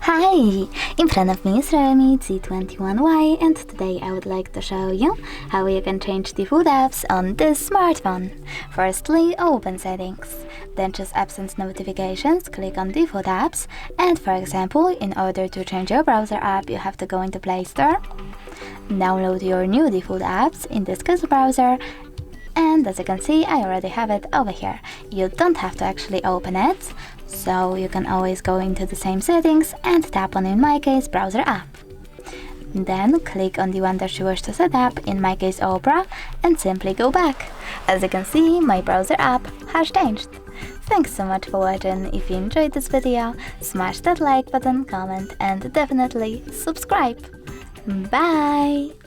Hi! In front of me is REALME C21Y, and today I would like to show you how you can change default apps on this smartphone. Firstly, open Settings, then choose Apps and Notifications, click on Default Apps, and for example, in order to change your browser app, you have to go into Play Store, download your new default apps, in this case browser, and as you can see, I already have it over here. You don't have to actually open it, so you can always go into the same settings and tap on, in my case, browser app. Then click on the one that you wish to set up, in my case Opera, and simply go back. As you can see, my browser app has changed. Thanks so much for watching. If you enjoyed this video, smash that like button, comment, and definitely subscribe. Bye!